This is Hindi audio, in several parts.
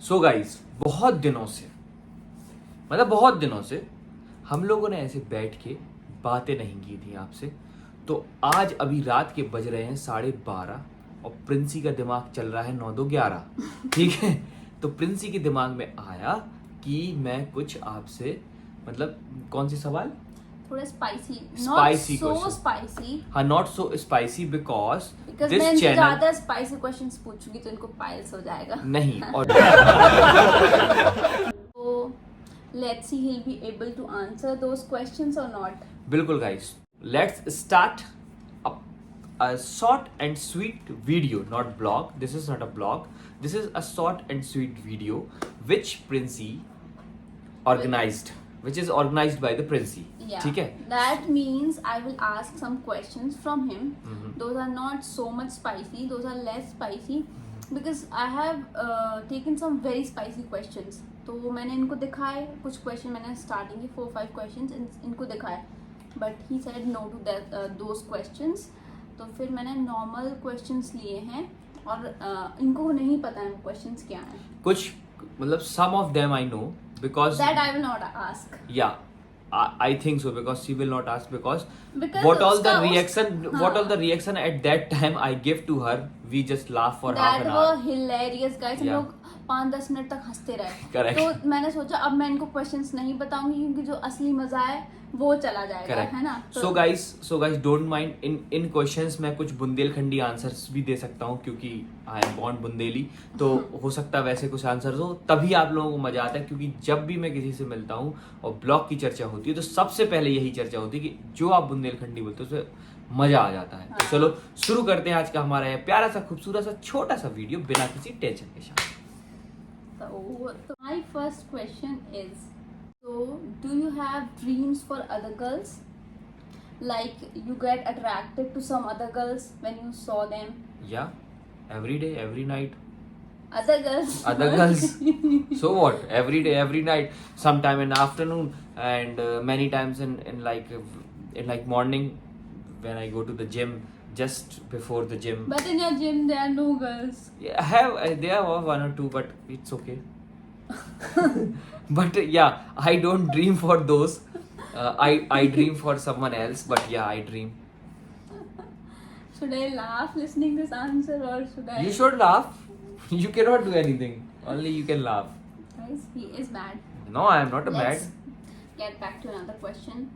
सो गाइस, बहुत दिनों से हम लोगों ने ऐसे बैठ के बातें नहीं की थी आपसे। तो आज अभी रात के बज रहे हैं 12:30 और प्रिंसी का दिमाग चल रहा है 9-2-11। ठीक है, तो प्रिंसी के दिमाग में आया कि मैं कुछ आपसे मतलब कौन से सवाल, थोड़ा स्पाइसी, Spicy सो question. स्पाइसी, हाँ, not so spicy because because this मैं इनसे चैनल ज्यादा स्पाइसी क्वेश्चंस पूछूंगी तो इनको पाइल्स हो जाएगा। नहीं। और तो let's see he'll be able to answer those questions or not. बिल्कुल guys, let's start a short and sweet video, not blog. This is not a blog. This is a short and sweet video which Princey organized, which is organized by the Princey. Yeah, ठीक है? that means I will ask some questions from him. Mhm. Those are not so much spicy, those are less spicy because I have taken some very spicy questions. तो मैंने इनको दिखाए कुछ क्वेश्चन, मैंने स्टार्टिंग के 4-5 क्वेश्चंस इनको दिखाए, but he said no to that those questions. तो फिर मैंने नॉर्मल क्वेश्चंस लिए हैं और इनको नहीं पता है क्वेश्चंस क्या हैं। कुछ मतलब some of them I know because That I will not ask. yeah, I think so because she will not ask because Because what all the उसका- reaction, what all हाँ. the reaction at that time I give to her, we just laugh for half That an were hour. hilarious guys. हम Yeah. लोग 5-10 मिनट तक हंसते रहे। Correct. तो मैंने सोचा अब मैं इनको क्वेश्चंस नहीं बताऊंगी क्योंकि जो असली मजा है वो चला जाएगा, Correct. है ना? So guys don't mind in questions मैं कुछ बुंदेलखंडी आंसर्स भी दे सकता हूँ क्योंकि आई एम बॉर्न बुंदेली। तो हो सकता है वैसे कुछ आंसर्स हो, तभी आप लोगों को मजा आता है क्योंकि जब भी मैं किसी से मिलता हूँ और ब्लॉग की चर्चा होती है तो सबसे पहले यही चर्चा होती है कि जो आप बुंदेलखंडी बोलते हो उसमें मजा आ जाता है। तो चलो शुरू करते हैं आज का हमारा ये प्यारा सा खूबसूरत सा छोटा सा वीडियो बिना किसी टेंशन के साथ। So my first question is, so do you have dreams for other girls? Like you get attracted to some other girls when you saw them? Yeah, every day, every night. Other girls? Other girls. So what? Every day, every night. Sometime in the afternoon and many times in like morning when I go to the gym, just before the gym. But in your gym there are no girls. Yeah, there are one or two, but it's okay. But yeah, I don't dream for those. I dream for someone else, but yeah, I dream. Should I laugh listening this answer or should I? You should laugh. You cannot do anything. Only you can laugh. Guys, he is mad. No, I am not a Let's mad. get back to another question.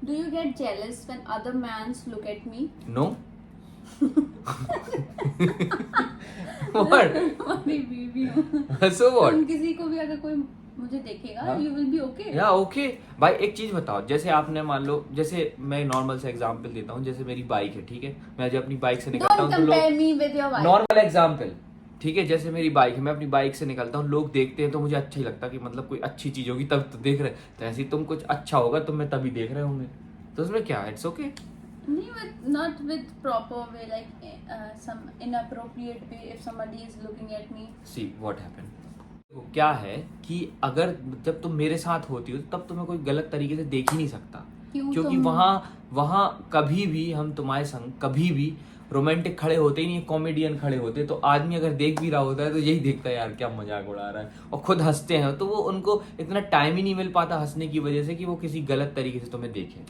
Do you get jealous when other mans look at me? No. What? तुम्हारी बीवी हूँ। So what? तुम किसी को भी अगर कोई मुझे देखेगा, हाँ? you will be okay. या ओके भाई, एक चीज बताओ, जैसे आपने मान लो, जैसे मैं नॉर्मल सा एग्जांपल देता हूँ, जैसे मेरी बाइक है, ठीक है, मैं जब अपनी बाइक से निकलता Don't हूँ तो compare लोग, me with your wife. Normal example, ठीक है, जैसे मेरी बाइक है, मैं अपनी बाइक से निकलता हूँ, लोग देखते हैं तो मुझे अच्छा ही लगता कि मतलब कोई अच्छी चीज होगी तब तो देख रहे हैं, तो ऐसे ही तुम कुछ अच्छा होगा तो मैं तभी देख रहे होंगे, तो उसमें क्या है, इट्स ओके। नहीं, with not with proper way, like some inappropriate way. If somebody is looking at me. See what happened, क्या है कि अगर जब तुम मेरे साथ होती हो तब तुम्हें कोई गलत तरीके से देख ही नहीं सकता, क्यों? क्योंकि तुम- वहाँ कभी भी हम तुम्हारे संग कभी भी रोमांटिक खड़े होते ही नहीं, कॉमेडियन खड़े होते, तो आदमी अगर देख भी रहा होता है तो यही देखता है यार क्या मजाक उड़ा रहा है, और खुद हंसते हैं, तो वो उनको इतना टाइम ही नहीं मिल पाता हंसने की वजह से कि वो किसी गलत तरीके से तुम्हें देखें,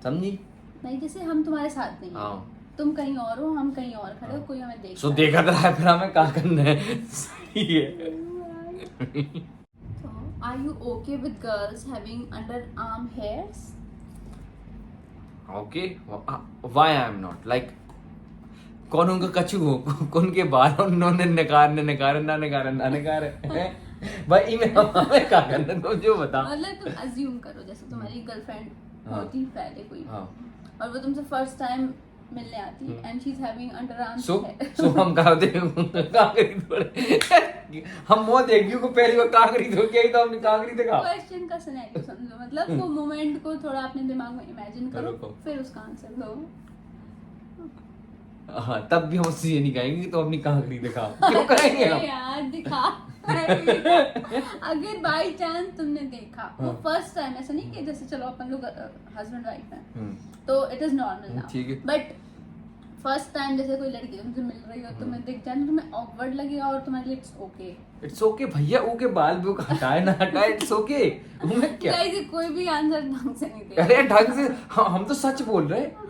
समझी? नहीं, जैसे हम तुम्हारे साथ नहीं हैं। हाँ। तुम कहीं और हो, हम कहीं और खड़े हो, कोई हमें देख सो रहा है। देखा रहा है, फिर हमें क्या करना है? सही है। So, are you okay with girls having underarm hairs? Okay, why I am not, like कौन उनका कछु हो, कौन के बाल उन्होंने निकारे भाई में हमें क्या करना, तुम जो बता। मतलब तुम अज्यूम करो जैसे तुम्हारी गर्लफ्रेंड हाँ। होती पहले कोई, हाँ, और वो तुमसे फर्स्ट टाइम मिलने आती है and she is having underarm so हम कहा दे कांकरी थोड़े, हम वो देखियो को पहली बार कांकरी धो के आई तो हमने कांकरी देखा। क्वेश्चन का सिनेरियो समझो, मतलब वो मोमेंट को थोड़ा अपने दिमाग में इमेजिन करो, करो। फिर उसका आंसर दो। हाँ, तब भी हम उससे ये नहीं कहेंगे कि तो अपनी कांकरी दिखा, क्यों कहेंगे हम? यार दिखा। अगर बाई चांस तुमने देखा, वो हाँ। फर्स्ट टाइम, ऐसा नहीं कि जैसे चलो अपन लोग हस्बैंड वाइफ हैं हम्म, तो इट इज नॉर्मल ठीक है। नाउ, बट फर्स्ट टाइम जैसे कोई लड़की तुमसे मिल रही हो, तुम्हें दिख जाए, तुम्हें ऑकवर्ड लगेगा और तुम्हारे लिए इट्स ओके। इट्स ओके भैया, ओके बाल भी हटाए ना हटाए, इट्स ओके। मैं क्या, गाइस कोई भी आंसर ढंग से नहीं दे। अरे ढंग से, हम तो सच बोल रहे हैं।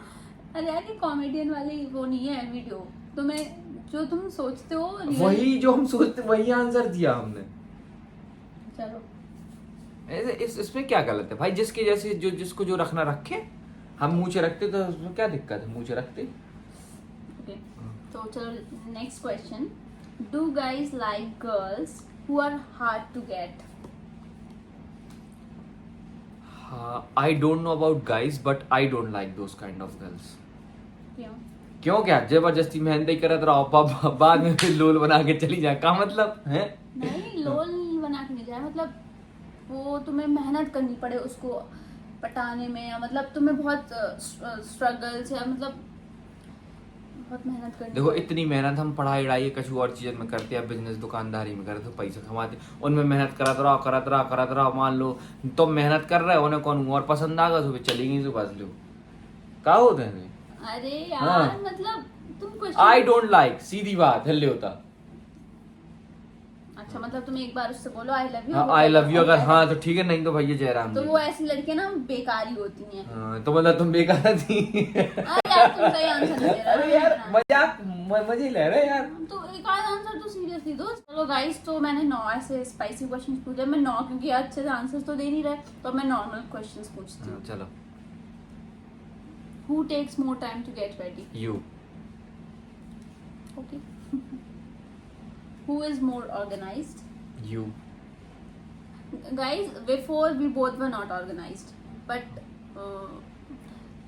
अरे यार ये कॉमेडियन वाली वो नहीं है वीडियो, तुम्हें जो तुम सोचते हो वही जो हम सोचते वही आंसर दिया हमने। चलो इसमें क्या गलत है भाई, जिसके जैसे जो जिसको जो रखना रखे, हम मुंह से रखते तो उसमें क्या दिक्कत है, मुंह से रखते। ओके तो चलो next question, do guys like girls who are hard to get? I don't know about guys but I don't like those kind of girls. क्यों? क्यों क्या, जबरदस्ती मेहनत ही करत रहो, बाद में फिर लोल बना के चली जाए, का मतलब है? नहीं लोल बना के नहीं जाए, मतलब वो तुम्हें मेहनत करनी पड़े उसको पटाने में, या मतलब तुम्हें बहुत स्ट्रगल्स या मतलब बहुत मेहनत करनी देखो पड़े। इतनी मेहनत हम पढ़ाई वढ़ाई कछु और चीजन में करते हैं, बिजनेस दुकानदारी में करते, पैसा कमाते, उनमें मेहनत करत रहो, मान लो तुम मेहनत कर रहे हो, उन्हें कौन और पसंद आगा, सुबह चलेगी सुबह लो का होते हैं। अरे यार हाँ। मतलब तुम कुछ आई डोंट लाइक, सीधी बात हल्ले होता। अच्छा मतलब तुम एक बार उससे बोलो I love you, I love you, अगर हाँ तो ठीक है, नहीं तो भैया जयराम तो जी। वो ऐसी लड़कियां ना बेकारी होती हैं। हाँ, तो मतलब तुम बेकार थी। अरे यार तुम सही आंसर नहीं दे रहे अरे यार मजाक, मजे ले रहे यार। तो एक आध आंसर तो सीरियसली दो। चलो गाइस तो मैंने 9 ऐसे स्पाइसी क्वेश्चंस पूछे, मैं 9 क्योंकि अच्छे से आंसर्स तो दे नहीं रहे, तो मैं नॉर्मल क्वेश्चंस पूछती हूँ। चलो। Who takes more time to get ready? You. Okay. Who is more organized? You. Guys, before we both were not organized, but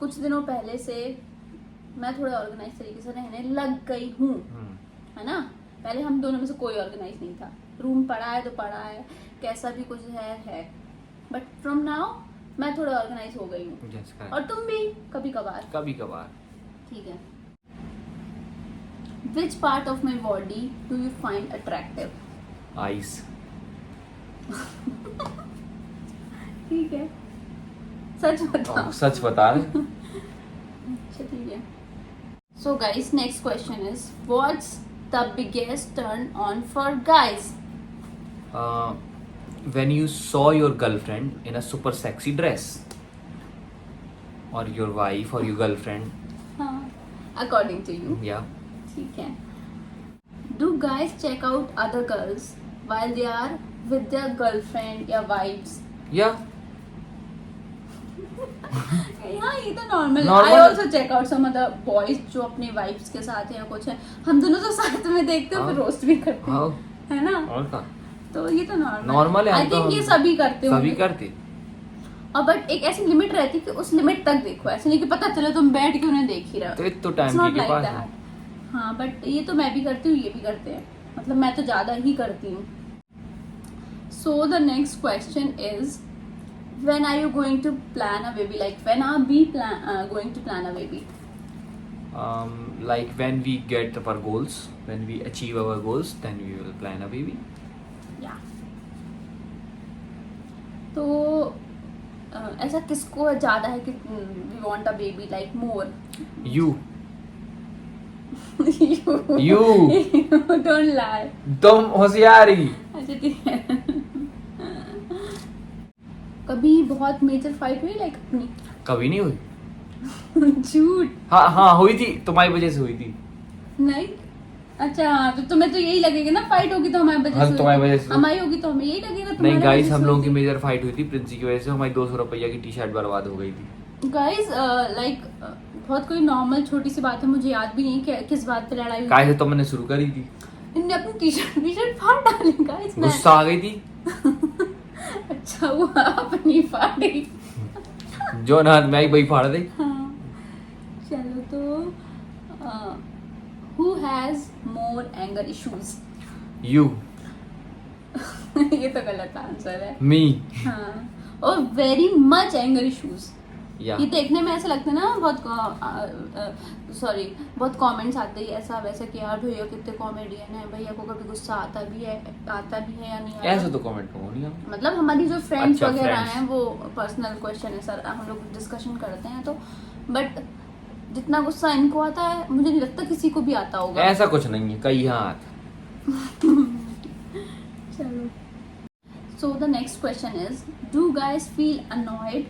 कुछ दिनों पहले से मैं थोड़ा ऑर्गेनाइज तरीके से रहने लग गई हूँ, है ना। पहले हम दोनों में से कोई ऑर्गेनाइज नहीं था, रूम पड़ा है तो पड़ा है, कैसा भी कुछ है, बट फ्रॉम नाउ मैं थोड़ा ऑर्गेनाइज हो गई हूँ। Yes, correct. और तुम भी कभी कभार। कभी कभार। ठीक है। Which part of my body do you find attractive? Eyes. ठीक है, सच बताओ। सच बता रहे। अच्छा ठीक है। So guys, next question is, what's the biggest turn on for guys? When you saw your girlfriend in a super sexy dress, or your wife or your girlfriend. हाँ, according to you. Yeah. ठीक है। Do guys check out other girls while they are with their girlfriend या wives? Yeah. हाँ ये तो normal. Normal. I also check out some other boys जो अपने वाइफ्स के साथ हैं या कुछ है, हम दोनों तो साथ में देखते हैं, फिर हाँ। रोस्ट भी करते हैं, हाँ। है ना। और का? तो ये तो नॉर्मल है। आई थिंक ये सभी करते सभी होंगे। करते। और बट एक ऐसी लिमिट रहती है कि उस लिमिट तक देखो, ऐसे नहीं कि पता चले तुम बैठ के उन्हें देख ही रहे हो। तो इतना टाइम It's not के like पास that. है। हाँ बट ये तो मैं भी करती हूँ, ये भी करते हैं, मतलब मैं तो ज्यादा ही करती हूँ। So the next question is, when are you going to plan a baby? Like when are we going to plan a baby? Like when we get our goals, when we achieve our goals, then we will plan a baby. Yeah. तो ऐसा किसको ज्यादा है कि we want a baby like more? You. you. You. Don't lie. तुम होशियारी। अच्छा ठीक है। कभी बहुत मेजर फाइट हुई लाइक अपनी? कभी नहीं हुई। झूठ। हाँ हुई थी, तुम्हारी वजह से हुई थी। नहीं अच्छा, तो तुम्हें तो यही लगेगा ना फाइट होगी तो हमारी वजह हाँ, से तुम्हारी हुई थी। वजह से। हमारी होगी तो हमें यही लगेगा नहीं तुम्हारी गाइस, वजह हम से लोगों की हुई मेजर फाइट हुई थी प्रिंसी की वजह से, हमारी 200 रुपया की टी शर्ट बर्बाद हो गई थी। गाइस लाइक बहुत कोई नॉर्मल छोटी सी बात है, मुझे याद भी नहीं कि किस बात पे लड़ाई हुई। काय से तुमने शुरू करी थी? इनने अपनी टी शर्ट फाड़ डाली गाइस। गुस्सा आ गई थी। अच्छा वो अपनी फाड़ी। जो ना मैं ही वही फाड़ दी। हाँ चलो तो who has more anger issues? You. ये तो गलत आंसर है। Me. हाँ और very much anger issues. Yeah. ये देखने में ऐसा लगता है ना, बहुत सॉरी बहुत कमेंट्स आते हैं ऐसा वैसा कि यार भैया कितने कॉमेडियन है, भैया को कभी गुस्सा आता भी है या नहीं आता। ऐसे तो कमेंट करो नहीं आप। मतलब हमारी जो फ्रेंड्स अच्छा, वगैरह friends. हैं वो पर्सनल क्वेश्चन है सर, हम लोग डिस्कशन करते हैं तो, बट जितना गुस्सा इनको आता है मुझे नहीं लगता किसी को भी आता होगा। ऐसा कुछ नहीं है, कई हाथ। चलो, so the next question is, do guys feel annoyed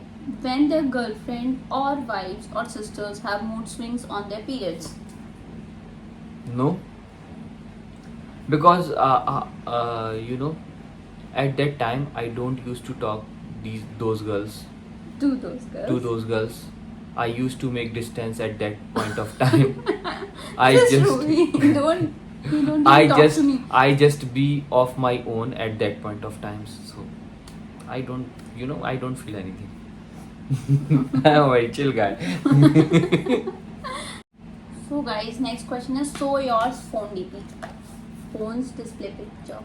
when their girlfriend or wives or sisters have mood swings on their periods? No, because you know, at that time I don't used to talk those girls To those girls. to those girls. I used to make distance at that point of time. I This is just true. You don't I even talk just to me. I just be of my own at that point of times. So I don't, you know, I don't feel anything. I'm a very chill guy. So guys, next question is, show your phone DP. Phone's display picture.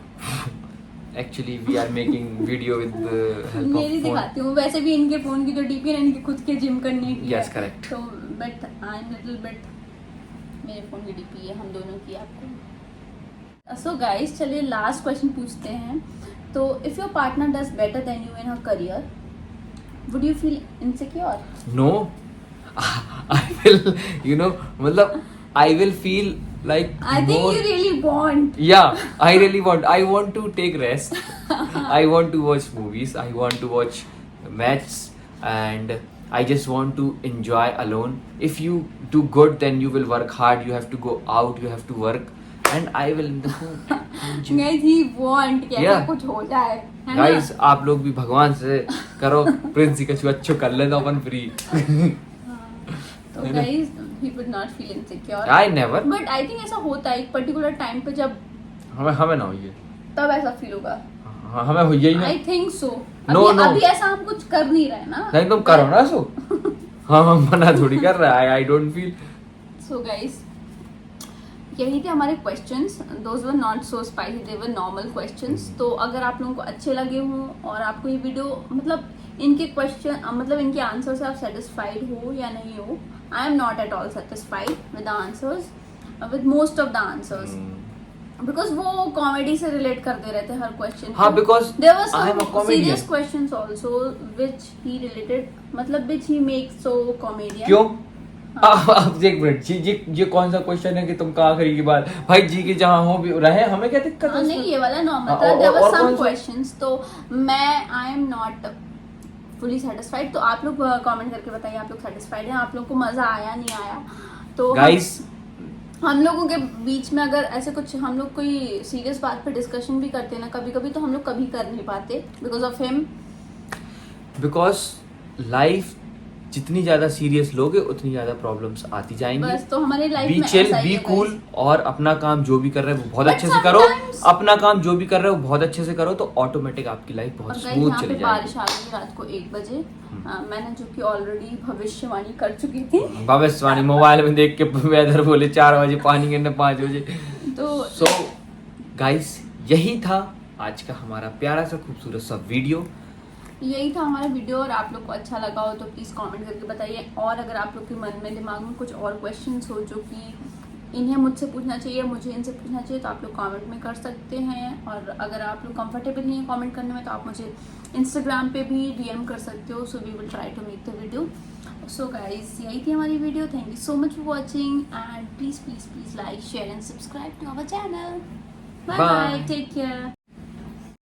Actually, we are making video with the help मेरी of phone. दिखाती हूँ, वैसे भी इनके फोन की तो डीपी है, इनके खुद के जिम करने की Yes, है। correct. तो but I am little bit, मेरे फोन की डीपी है हम दोनों की आपको। सो गाइस, चलिए लास्ट क्वेश्चन पूछते हैं। तो if your partner does better than you in her career, would you feel insecure? No, I will, you know, मतलब I will feel like I think more. You really want. Yeah, I really want. I want to take rest. I want to watch movies. I want to watch matches, and I just want to enjoy alone. If you do good, then you will work hard. You have to go out. You have to work, and I will in the home. enjoy. Guys he want कि ऐसा Yeah. कुछ हो जाए, है ना? Guys, आप लोग भी भगवान से करो, प्रिंस का अच्छो कर लेना अपन फ्री। तो guys, he would not feel insecure. I never. But I think ऐसा होता है एक पर्टिकुलर टाइम पे, जब हमें ना होइए। तब ऐसा फील होगा। हमें होइए ही ना। I think so. No, no. अभी ऐसा हम कुछ कर नहीं रहे ना। नहीं तुम करो ना सो। हम मना थोड़ी कर रहा है। I don't feel. So guys, यही थे हमारे questions. Those were not so spicy, they were normal questions. तो अगर आप लोगों को अच्छे लगे हों और आपको ये वीडियो मतलब इनके क्वेश्चन मतलब इनके आंसर से आप सेटिस्फाइड हो या नहीं हो, I am not at all satisfied with the answers, with most of the answers, because वो कॉमेडी से रिलेट करते रहते हैं हर क्वेश्चन। हाँ, because there were I am a some comedian. Serious questions also which he related, मतलब which he makes so comedian. क्यों? अब एक मिनट, ये कौन सा क्वेश्चन है कि तुम कहाँ आखिरी की बात भाई जी के जहाँ हो भी रहे, हमें क्या दिक्कत है? नहीं, ये वाला नॉर्मल हाँ, था। देयर वर और सम कौन सा? क्वेश्चंस, तो मैं आई एम नॉट फुली सेटिस्फाइड। तो आप लोग कमेंट करके बताइए आप लोग सेटिस्फाइड हैं, आप लोग को मजा आया नहीं आया। तो गाइस, हम लोगों के बीच में अगर ऐसे कुछ हम लोग कोई सीरियस बात पे डिस्कशन भी करते हैं ना कभी कभी, तो हम लोग कभी कर नहीं पाते because of him. Because life जितनी ज्यादा सीरियस लोगे उतनी ज्यादा प्रॉब्लम्स आती जाएंगी। बस तो हमारी लाइफ बी में चिल, ऐसा ही बी है कूल, guys। और अपना काम जो भी कर रहे हो वो बहुत But अच्छे से करो। sometimes- अपना काम जो भी कर रहे हो बहुत अच्छे से करो, तो ऑटोमेटिक आपकी लाइफ और बहुत गाइस स्मूथ यहाँ पे चली बारिश जाएगी। आ गई रात को 1 बजे। मैंने जो कि ऑलरेडी भविष्यवाणी कर चुकी थी। भविष्यवाणी मोबाइल में देख के वेदर बोले 4 बजे पानी गिरने 5 बजे। तो सो गाइस, यही था आज का हमारा प्यारा सा खूबसूरत सा वीडियो। यही था हमारा वीडियो, और आप लोग को अच्छा लगा हो तो प्लीज़ कमेंट करके बताइए। और अगर आप लोग के मन में दिमाग में कुछ और क्वेश्चंस हो जो कि इन्हें मुझसे पूछना चाहिए, मुझे इनसे पूछना चाहिए, तो आप लोग कमेंट में कर सकते हैं। और अगर आप लोग कंफर्टेबल नहीं है कमेंट करने में, तो आप मुझे इंस्टाग्राम पे भी डीएम कर सकते हो। So we will try to make the video. So guys, यही थी हमारी video. Thank you so much for watching, and please please please like share and subscribe to our channel. Bye bye, Bye. Take care.